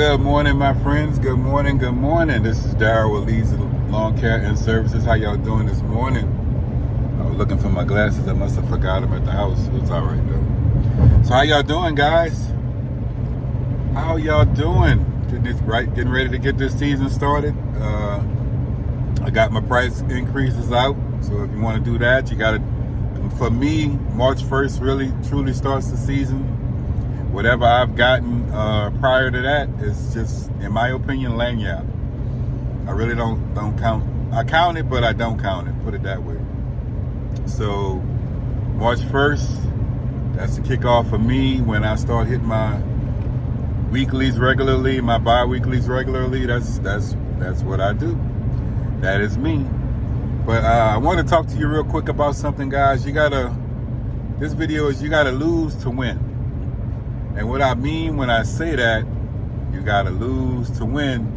Good morning, my friends. Good morning. Good morning. This is Daryl with Leeds Lawn Care and Services. How y'all doing this morning? I was looking for my glasses. I must have forgot them at the house. It's all right though. So how y'all doing, guys? How y'all doing? Getting ready to get this season started. I got my price increases out. So if you want to do that, you got to. For me, March 1st really truly starts the season. Whatever I've gotten prior to that is just, in my opinion, lanyard. I really don't count. I count it, but I don't count it. Put it that way. So March 1st, that's the kickoff for me when I start hitting my weeklies regularly, my bi-weeklies regularly. That's what I do. That is me. But I want to talk to you real quick about something, guys. This video is you gotta lose to win. And what I mean when I say that, you gotta lose to win.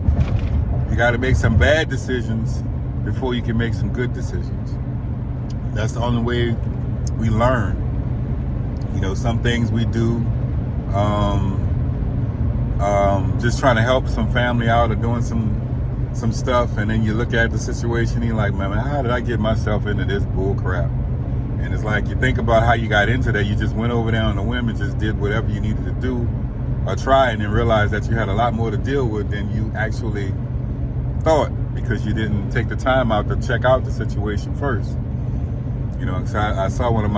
You gotta make some bad decisions before you can make some good decisions. That's the only way we learn. You know, some things we do, just trying to help some family out or doing some stuff, and then you look at the situation and you're like, man, how did I get myself into this bull crap? And it's like, you think about how you got into that. You just went over there on a whim and just did whatever you needed to do or try, and then realized that you had a lot more to deal with than you actually thought, because you didn't take the time out to check out the situation first. You know, so I saw one of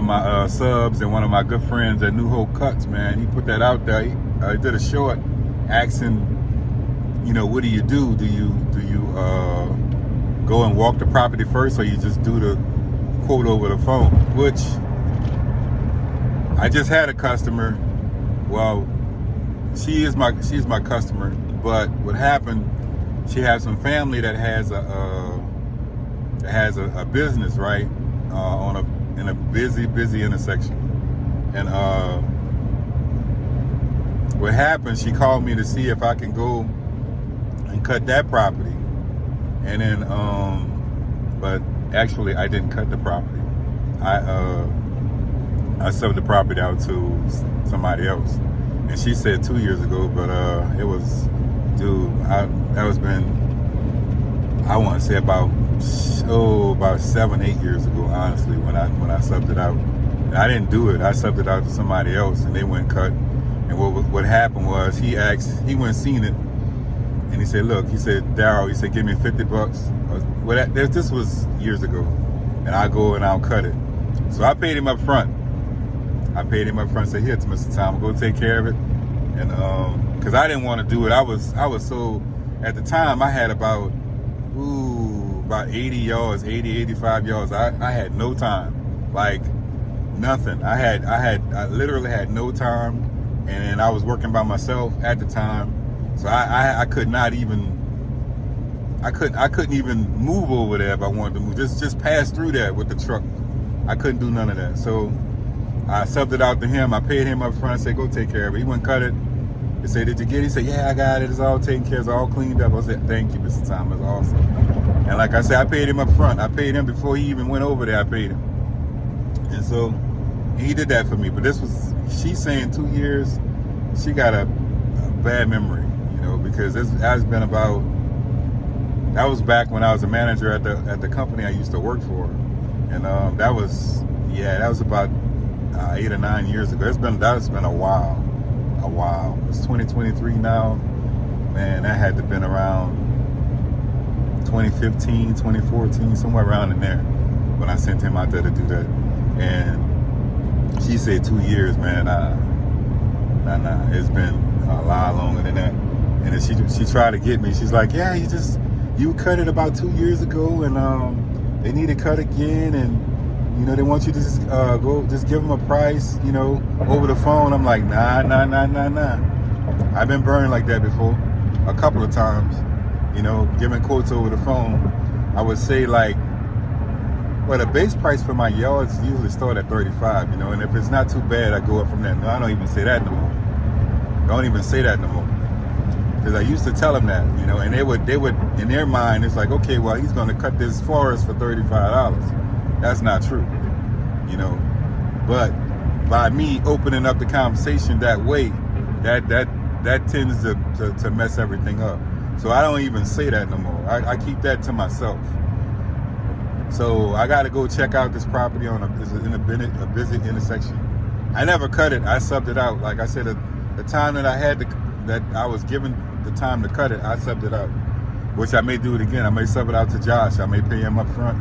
my subs and one of my good friends at New Hope Cuts, man. He put that out there. He did a short asking, you know, what do you do? Do you go and walk the property first, or you just do the quote over the phone? Which I just had a customer. Well, she's my customer, but what happened? She has some family that has a business, right, in a busy intersection, and what happened? She called me to see if I can go and cut that property. And then, but actually I didn't cut the property. I sold the property out to somebody else. And she said 2 years ago, but it was, that was been, I want to say about 7-8 years ago, honestly, when I subbed it out. And I didn't do it. I subbed it out to somebody else, and they went cut. And what happened was, he went seen it. And he said, look, he said, Daryl, he said, give me $50. Well, this was years ago. And I go and I'll cut it. So I paid him up front. Said, here, Mr. Tom, go take care of it. And because I didn't want to do it. I was so, at the time I had about 80 yards, 85 yards. I had no time, like nothing. I literally had no time. And I was working by myself at the time. So I couldn't even move over there if I wanted to move. Just pass through that with the truck. I couldn't do none of that. So I subbed it out to him. I paid him up front. I said, go take care of it. He went cut it. He said, did you get it? He said, yeah, I got it. It's all taken care of. It's all cleaned up. I said, thank you, Mr. Tom. It's awesome. And like I said, I paid him up front. I paid him before he even went over there. I paid him. And so he did that for me. But she's saying 2 years. She got a bad memory. Because that was back when I was a manager at the company I used to work for, and that was about 8 or 9 years ago. That's been a while. It's 2023 now, man. That had to have been around 2015, 2014, somewhere around in there, when I sent him out there to do that. And she said 2 years, man. Nah. It's been a lot longer than that. And then she tried to get me. She's like, yeah, you cut it about 2 years ago, and they need to cut again, and they want you to just give them a price, over the phone. I'm like, nah. I've been burned like that before, a couple of times, giving quotes over the phone. I would say like, well, the base price for my yards usually start at 35, and if it's not too bad, I go up from that. No, I don't even say that no more. Because I used to tell them that, and they would in their mind, it's like, okay, well, he's going to cut this forest for $35. That's not true, But by me opening up the conversation that way, that tends to mess everything up. So I don't even say that no more. I keep that to myself. So I got to go check out this property in a busy intersection. I never cut it. I subbed it out. Like I said, the time that I was given the time to cut it, I subbed it out. Which I may do it again. I may sub it out to Josh. I may pay him up front.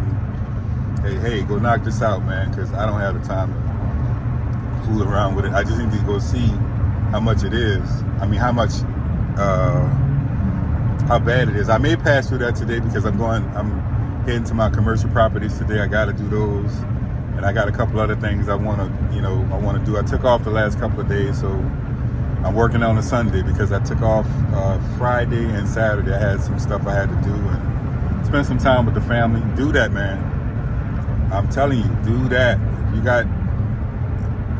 And, hey, go knock this out, man, because I don't have the time to fool around with it. I just need to go see how much it is. I mean, how bad it is. I may pass through that today because I'm heading to my commercial properties today. I got to do those, and I got a couple other things I want to do. I took off the last couple of days, so I'm working on a Sunday because I took off Friday and Saturday. I had some stuff I had to do and spend some time with the family. Do that, man. I'm telling you, do that. You got,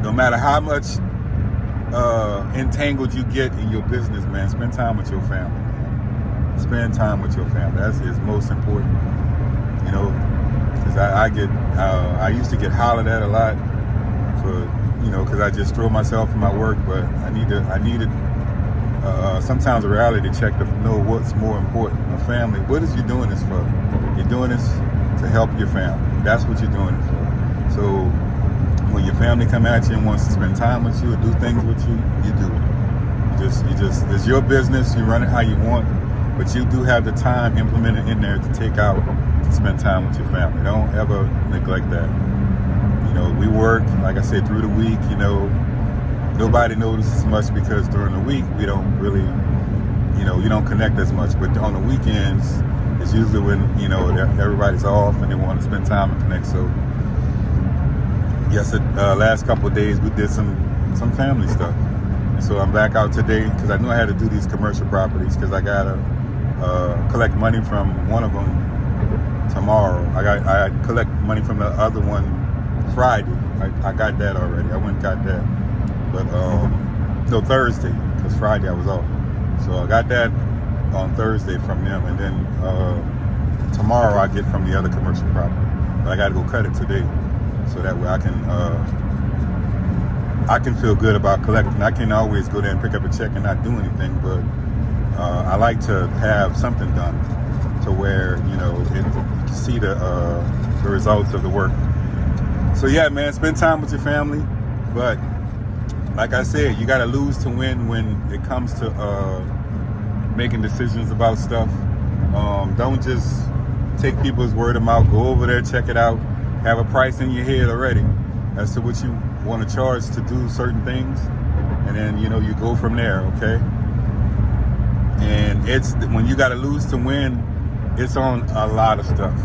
no matter how much entangled you get in your business, man, spend time with your family. Man. Spend time with your family. That's most important. You know, because I used to get hollered at a lot for, because I just throw myself in my work, but I needed sometimes a reality check to know what's more important. A family. What is you doing this for? You're doing this to help your family. That's what you're doing it for. So when your family come at you and wants to spend time with you or do things with you, you do it. You just it's your business. You run it how you want, but you do have the time implemented in there to take out to spend time with your family. Don't ever neglect that. We work, like I said, through the week. Nobody notices much because during the week we don't really, you don't connect as much. But on the weekends, it's usually when, everybody's off and they want to spend time and connect. So, yes, last couple of days we did some family stuff. And so I'm back out today because I knew I had to do these commercial properties because I got to collect money from one of them tomorrow. I collect money from the other one Friday. I got that already. I went and got that. But, Thursday, because Friday I was off. So I got that on Thursday from them, and then tomorrow I get from the other commercial property. But I got to go cut it today, so that way I can feel good about collecting. I can always go there and pick up a check and not do anything, but I like to have something done to where you can see the results of the work. So yeah, man, spend time with your family, but like I said, you got to lose to win when it comes to making decisions about stuff. Don't just take people's word of mouth. Go over there, check it out. Have a price in your head already as to what you want to charge to do certain things, and then you go from there. Okay. And it's when you got to lose to win. It's on a lot of stuff.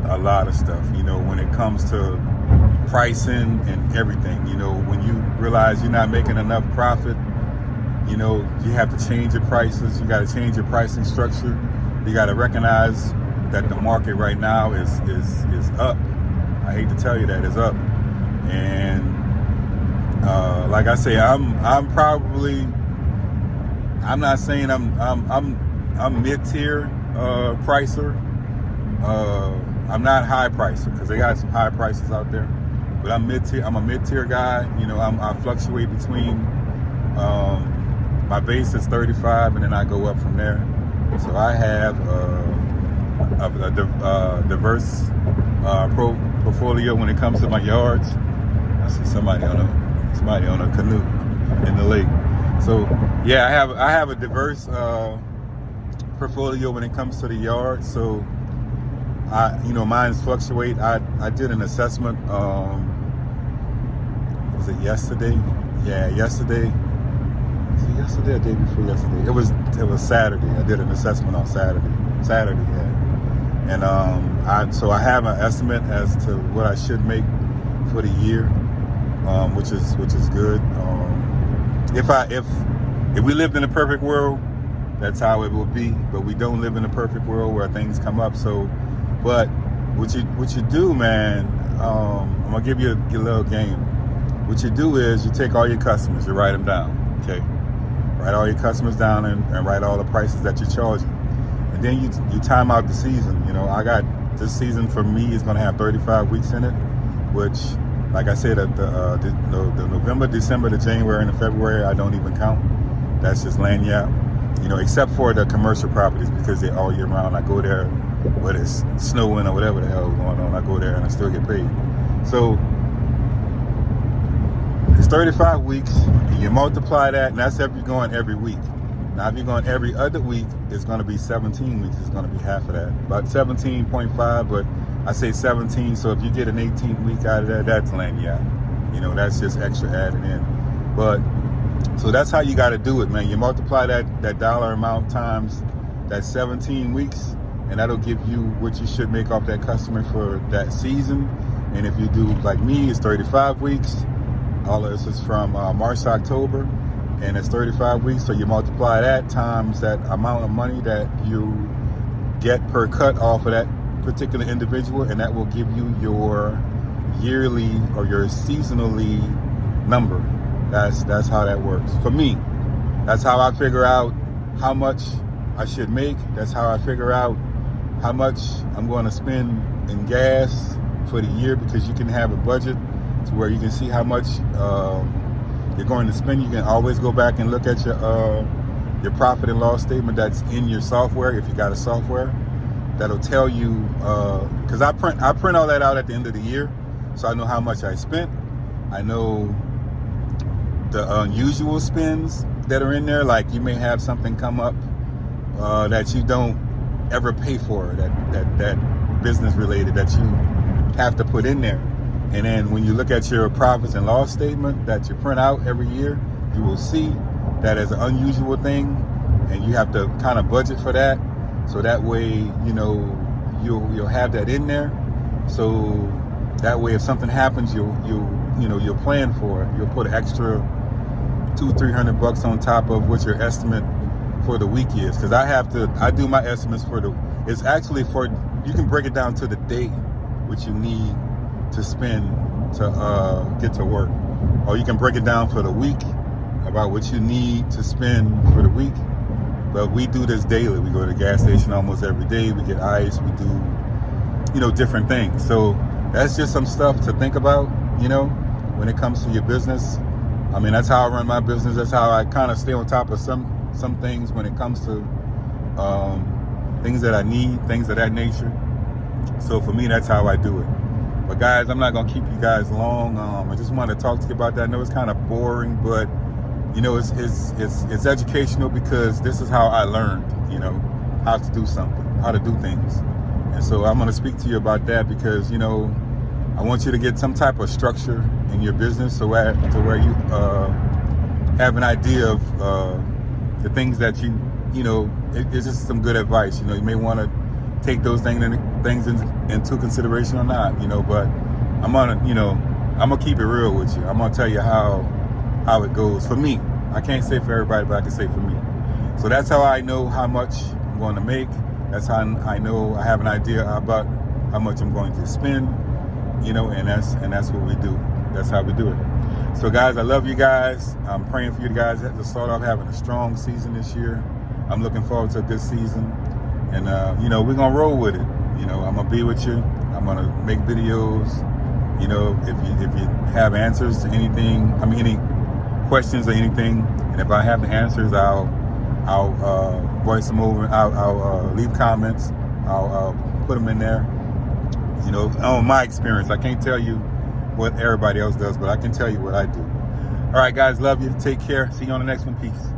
A lot of stuff. When it comes to pricing and everything. When you realize you're not making enough profit. You have to change your prices. You got to change your pricing structure. You got to recognize that the market right now is up. I hate to tell you that, it's up. And like I say, I'm not saying I'm mid-tier pricer. I'm not high pricer because they got some high prices out there. But I'm mid-tier. I'm a mid-tier guy. I fluctuate between. My base is 35, and then I go up from there. So I have a diverse portfolio when it comes to my yards. I see somebody on a canoe in the lake. So yeah, I have a diverse portfolio when it comes to the yard. So mines fluctuate. I did an assessment. Was it yesterday? Yeah, yesterday. Was it yesterday or the day before yesterday? It was Saturday. I did an assessment on Saturday. Yeah. And I have an estimate as to what I should make for the year, which is good. If we lived in a perfect world, that's how it would be. But we don't live in a perfect world where things come up. So, but what you do, man, I'm gonna give you a little game. What you do is you take all your customers, you write them down, okay? Write all your customers down and write all the prices that you're charging. And then you time out the season. I got this season for me is gonna have 35 weeks in it, which Like I said, the November, December, the January, and the February, I don't even count. That's just lanyard. You know, except for the commercial properties because they're all year round. I go there, whether it's snowing or whatever the hell is going on, I go there and I still get paid. So it's 35 weeks, and you multiply that, and that's if you're going every week. Now, if you're going every other week, it's going to be 17 weeks. It's going to be half of that, about 17.5, but I say 17, so if you get an 18th week out of that, that's lanyard. You know, that's just extra added in. But so that's how you got to do it, man. You multiply that dollar amount times that 17 weeks, and that'll give you what you should make off that customer for that season. And if you do like me, it's 35 weeks. All of this is from March to October, and it's 35 weeks. So you multiply that times that amount of money that you get per cut off of that particular individual, and that will give you your yearly or your seasonally number. That's how that works for me. That's how I figure out how much I should make. That's how I figure out how much I'm going to spend in gas for the year, because you can have a budget to where you can see how much you're going to spend. You can always go back and look at your profit and loss statement that's in your software, if you got a software. That'll tell you, because I print all that out at the end of the year, so I know how much I spent. I know the unusual spends that are in there, like you may have something come up that you don't ever pay for, that business related, that you have to put in there. And then when you look at your profits and loss statement that you print out every year, you will see that as an unusual thing, and you have to kind of budget for that. So that way, you know, you'll have that in there. So that way, if something happens, you'll plan for it. You'll put an extra $200-300 on top of what your estimate for the week is. Because I do my estimates it's actually for, you can break it down to the day, what you need to spend to get to work. Or you can break it down for the week, about what you need to spend for the week. But we do this daily. We go to the gas station almost every day. We get ice. We do, different things. So that's just some stuff to think about, when it comes to your business. I mean, that's how I run my business. That's how I kind of stay on top of some things when it comes to things that I need, things of that nature. So for me, that's how I do it. But guys, I'm not going to keep you guys long. I just want to talk to you about that. I know it's kind of boring, but it's educational, because this is how I learned, how to do something, how to do things. And so I'm going to speak to you about that, because, I want you to get some type of structure in your business to where you have an idea of the things that it's just some good advice. You may want to take those things into consideration or not, but I'm gonna keep it real with you. I'm gonna tell you how it goes for me. I can't say for everybody, but I can say for me. So that's how I know how much I'm going to make. That's how I know I have an idea about how much I'm going to spend, and that's what we do. That's how we do it. So guys, I love you guys. I'm praying for you guys to start off having a strong season this year. I'm looking forward to a good season, and we're gonna roll with it. I'm gonna be with you. I'm gonna make videos. If you have answers to anything, any questions or anything, and if I have the answers, I'll voice them over. I'll leave comments. I'll put them in there. On my experience, I can't tell you what everybody else does, but I can tell you what I do. All right, guys, love you. Take care. See you on the next one. Peace.